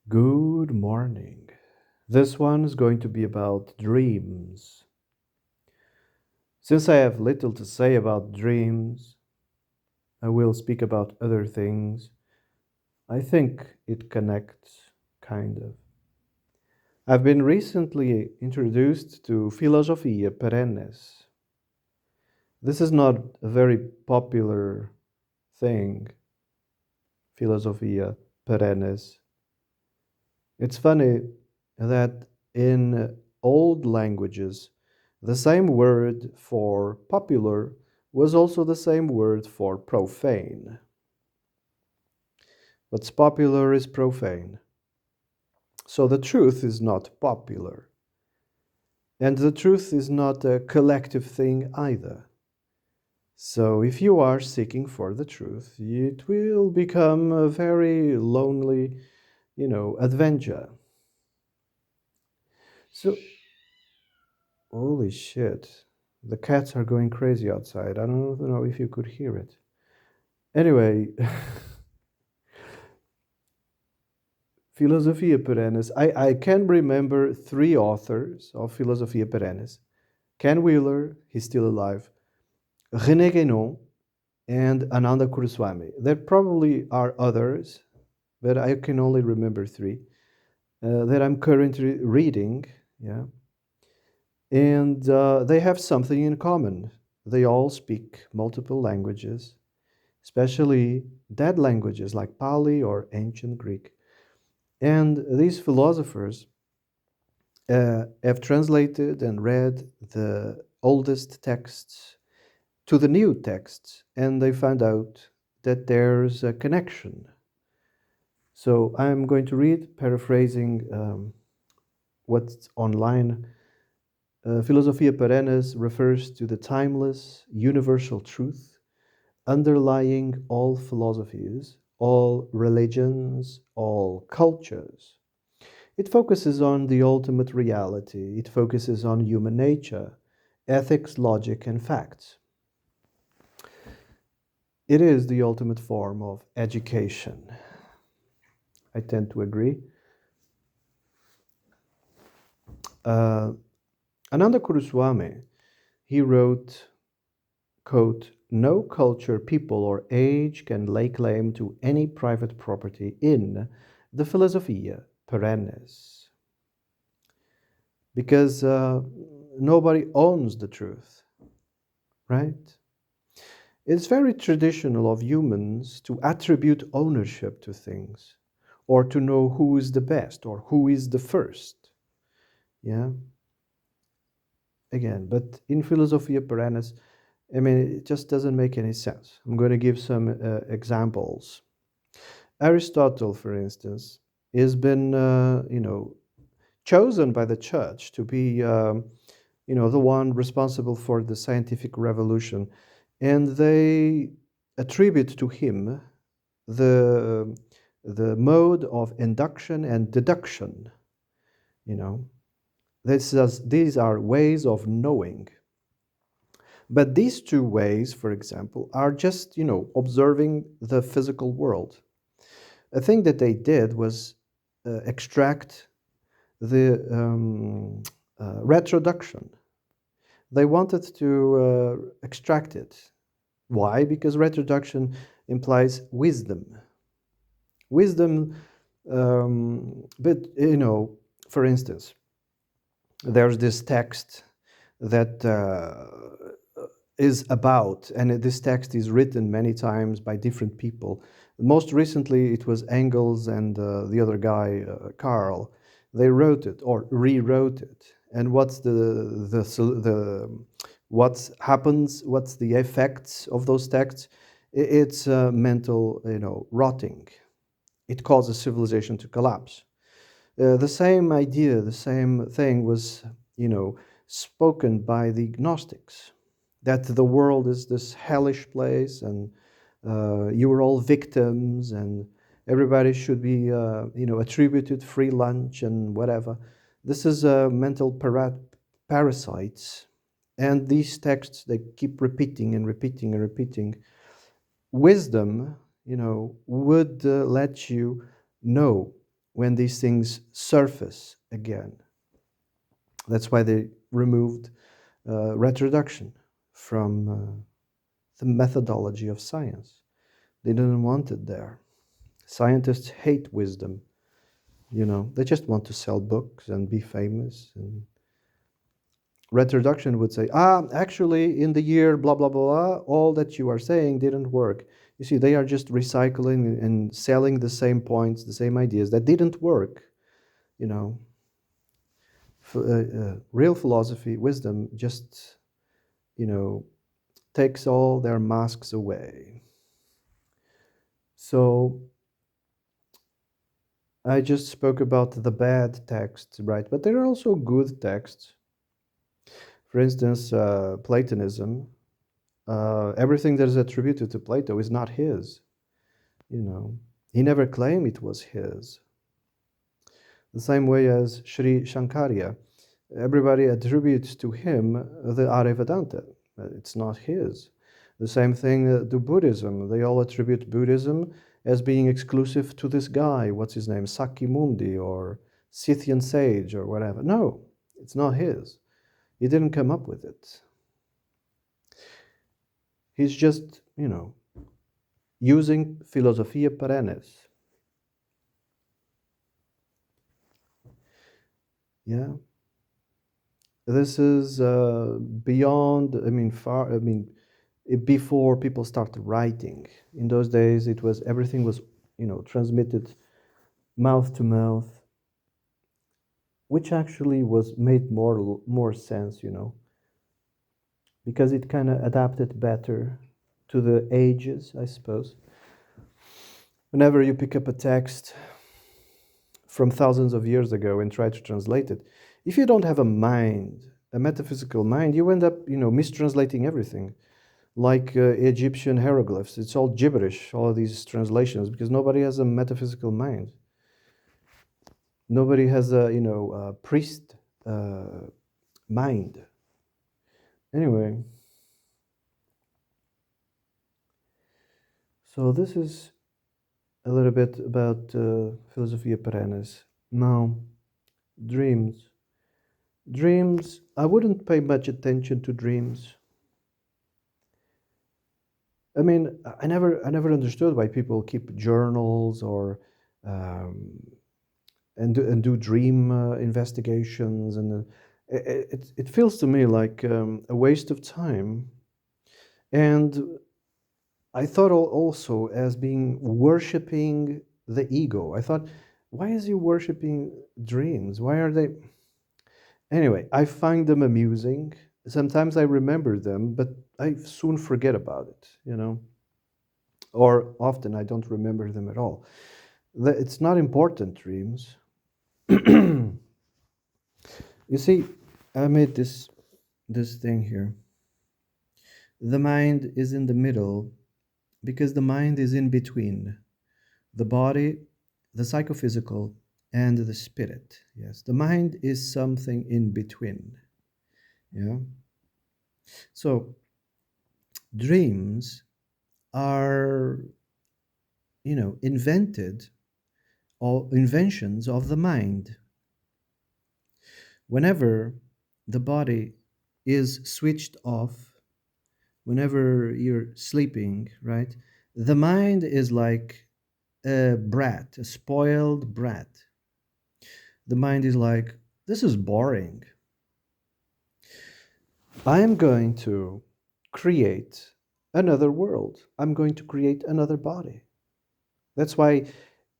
Good morning. This one is going to be about dreams. Since I have little to say about dreams, I will speak about other things. I think it connects, kind of. I've been recently introduced to Filosofia Perennes. This is not a very popular thing, Filosofia Perennes. It's funny that in old languages, the same word for popular was also the same word for profane. What's popular is profane. So the truth is not popular. And the truth is not a collective thing either. So if you are seeking for the truth, it will become a very lonely, adventure. So holy shit. The cats are going crazy outside. I don't know if you could hear it. Anyway, Filosofia Perennis. I can remember three authors of Filosofia Perennis. Ken Wheeler, he's still alive. René Guénon and Ananda Kuruswamy. There probably are others, but I can only remember three that I'm currently reading. Yeah. And they have something in common. They all speak multiple languages, especially dead languages like Pali or ancient Greek. And these philosophers have translated and read the oldest texts to the new texts, and they found out that there's a connection. So I'm going to read, paraphrasing what's online. Philosophia perennis refers to the timeless, universal truth underlying all philosophies, all religions, all cultures. It focuses on the ultimate reality. It focuses on human nature, ethics, logic, and facts. It is the ultimate form of education. I tend to agree. Uh, Ananda Kuruswamy, he wrote, quote, no culture, people, or age can lay claim to any private property in the Philosophia Perennis, because nobody owns the truth, right? It's very traditional of humans to attribute ownership to things or to know who is the best or who is the first. Yeah. Again, but in Philosophia Perennis, I mean, it just doesn't make any sense. I'm going to give some examples. Aristotle, for instance, has been, chosen by the church to be, the one responsible for the scientific revolution, and they attribute to him the the mode of induction and deduction. You know, these are ways of knowing. But these two ways, for example, are just observing the physical world. A thing that they did was extract the retroduction. They wanted to extract it. Why? Because retroduction implies wisdom. Wisdom, but for instance, there's this text that is about, and this text is written many times by different people. Most recently, it was Engels and the other guy, Karl. They wrote it or rewrote it. And what's the what happens? What's the effects of those texts? It's mental, rotting. It causes civilization to collapse. The same idea, the same thing was, spoken by the Gnostics, that the world is this hellish place and you are all victims and everybody should be, attributed free lunch and whatever. This is mental parasites. And these texts, they keep repeating and repeating and repeating. Wisdom, would let you know when these things surface again. That's why they removed retroduction from the methodology of science. They didn't want it there. Scientists hate wisdom. They just want to sell books and be famous. And retroduction would say, actually, in the year blah, blah, blah, blah, all that you are saying didn't work. You see, they are just recycling and selling the same points, the same ideas that didn't work. Real philosophy, wisdom, just, takes all their masks away. So I just spoke about the bad texts, right? But there are also good texts. For instance, Platonism. Everything that is attributed to Plato is not his. He never claimed it was his. The same way as Sri Shankarya. Everybody attributes to him the Arya Vedanta. It's not his. The same thing to Buddhism. They all attribute Buddhism as being exclusive to this guy. What's his name? Sakyamundi or Scythian sage or whatever. No, it's not his. He didn't come up with it. He's just, using Philosophia Perennis. Yeah. This is beyond, far, before people started writing. In those days, everything was, transmitted mouth to mouth, which actually made more sense, because it kind of adapted better to the ages, I suppose. Whenever you pick up a text from thousands of years ago and try to translate it, if you don't have a mind, a metaphysical mind, you end up, mistranslating everything. Like Egyptian hieroglyphs, it's all gibberish, all of these translations, because nobody has a metaphysical mind. Nobody has a priest mind. Anyway, so this is a little bit about Philosophia Perennis. Now, dreams. Dreams, I wouldn't pay much attention to dreams. I never understood why people keep journals or and do dream investigations, and it feels to me like a waste of time. And I thought also as being worshipping the ego. I thought, why is he worshipping dreams? Why are they? Anyway, I find them amusing. Sometimes I remember them, but I soon forget about it, or often I don't remember them at all. It's not important, dreams. You see, I made this thing here. The mind is in the middle because the mind is in between the body, the psychophysical, and the spirit. Yes, the mind is something in between. Yeah. So dreams are, invented or inventions of the mind. Whenever the body is switched off, whenever you're sleeping, right, the mind is like a brat, a spoiled brat. The mind is like, this is boring. I am going to create another world. I'm going to create another body. That's why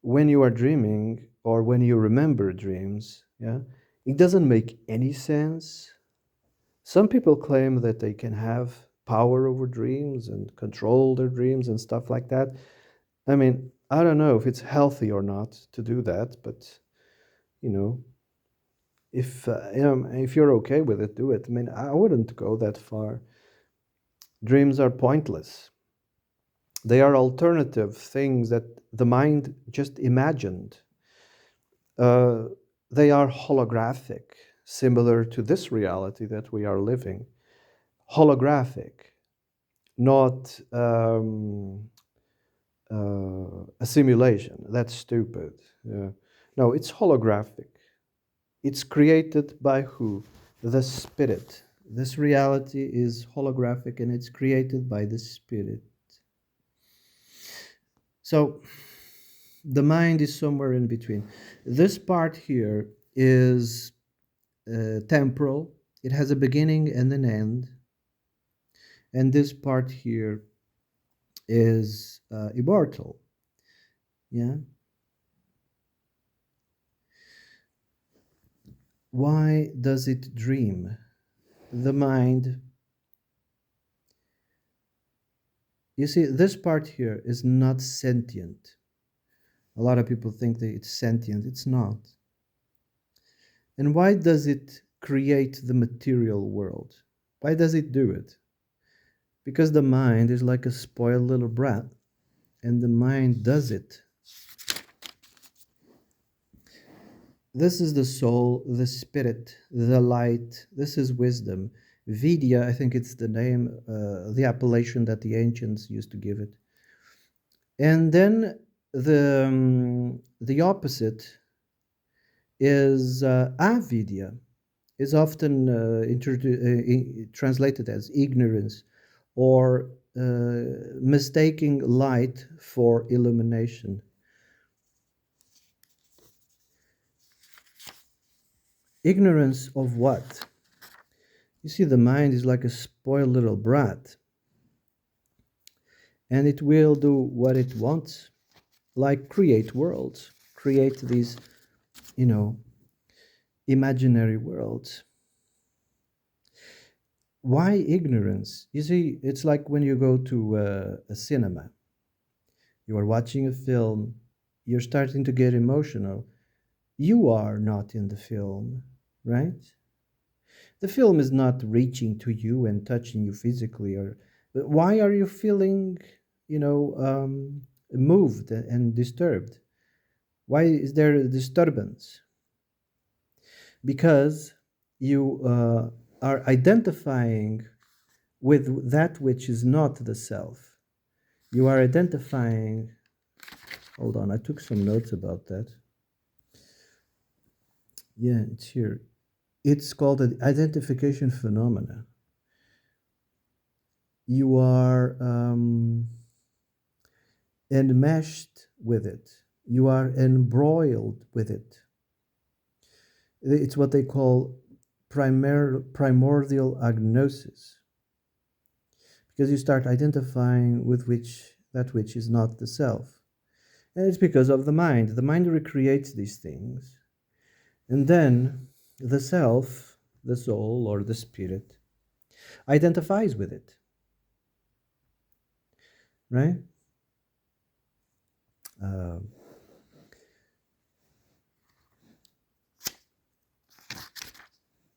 when you are dreaming or when you remember dreams, yeah, it doesn't make any sense. Some people claim that they can have power over dreams and control their dreams and stuff like that. I don't know if it's healthy or not to do that, but you know, if you're okay with it, do it. I wouldn't go that far. Dreams are pointless. They are alternative things that the mind just imagined. Uh, they are holographic, similar to this reality that we are living. Holographic, not a simulation. That's stupid. Yeah. No, it's holographic. It's created by who? The Spirit. This reality is holographic and it's created by the Spirit. So the mind is somewhere in between. This part here is temporal, it has a beginning and an end. And this part here is immortal. Yeah. Why does it dream? The mind. You see, this part here is not sentient. A lot of people think that it's sentient. It's not. And why does it create the material world? Why does it do it? Because the mind is like a spoiled little brat, and the mind does it. This is the soul, the spirit, the light. This is wisdom. Vidya, I think it's the name, the appellation that the ancients used to give it. And then the opposite is avidya, is often translated as ignorance, or mistaking light for illumination. Ignorance of what? You see, the mind is like a spoiled little brat, and it will do what it wants, like create worlds, create these, imaginary worlds. Why ignorance? You see, it's like when you go to a cinema, you are watching a film, you're starting to get emotional. You are not in the film, right? The film is not reaching to you and touching you physically. Or but why are you feeling, moved and disturbed? Why is there a disturbance? Because you are identifying with that which is not the self. You are identifying. Hold on, I took some notes about that. Yeah, it's here. It's called an identification phenomena. You are enmeshed with it. You are embroiled with it. It's what they call primordial agnosis, because you start identifying with that which is not the self. And it's because of the mind. The mind recreates these things. And then the self, the soul or the spirit, identifies with it. Right?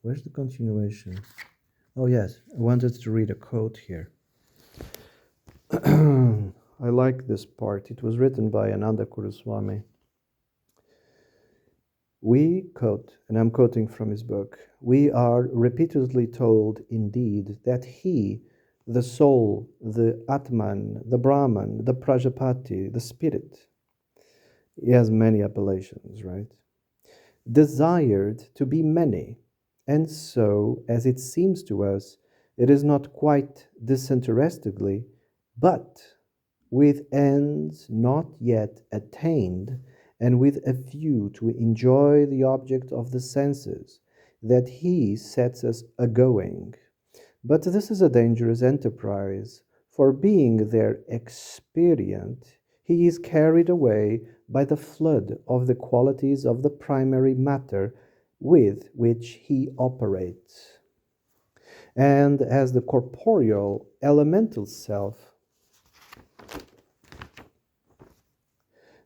Where's the continuation? Oh, yes. I wanted to read a quote here. I like this part. It was written by Ananda Kuruswamy. We quote, and I'm quoting from his book, we are repeatedly told, indeed, that he, the soul, the Atman, the Brahman, the Prajapati, the spirit, he has many appellations, right? Desired to be many, and so, as it seems to us, it is not quite disinterestedly, but with ends not yet attained, and with a view to enjoy the object of the senses, that he sets us a-going. But this is a dangerous enterprise, for being there experient, he is carried away by the flood of the qualities of the primary matter with which he operates. And as the corporeal, elemental self,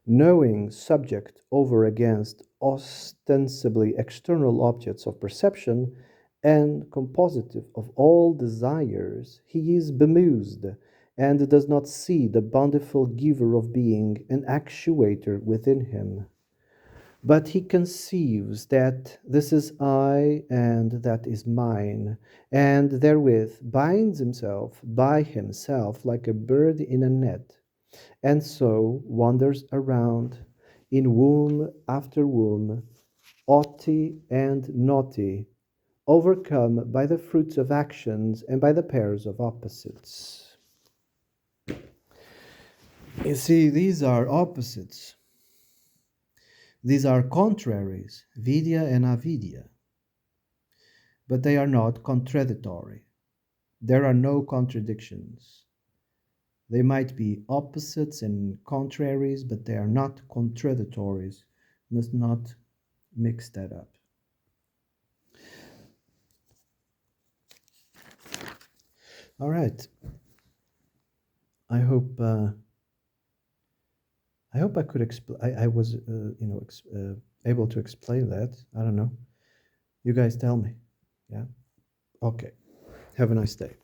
knowing subject over against ostensibly external objects of perception and compositive of all desires, he is bemused and does not see the bountiful giver of being an actuator within him. But he conceives that this is I and that is mine, and therewith binds himself by himself like a bird in a net, and so wanders around, in womb after womb, oti and noti, overcome by the fruits of actions and by the pairs of opposites. You see, these are opposites. These are contraries, vidya and avidya, but they are not contradictory. There are no contradictions. They might be opposites and contraries, but they are not contradictories. Must not mix that up. All right. I hope I could explain. I was able to explain that. I don't know. You guys tell me. Yeah. Okay. Have a nice day.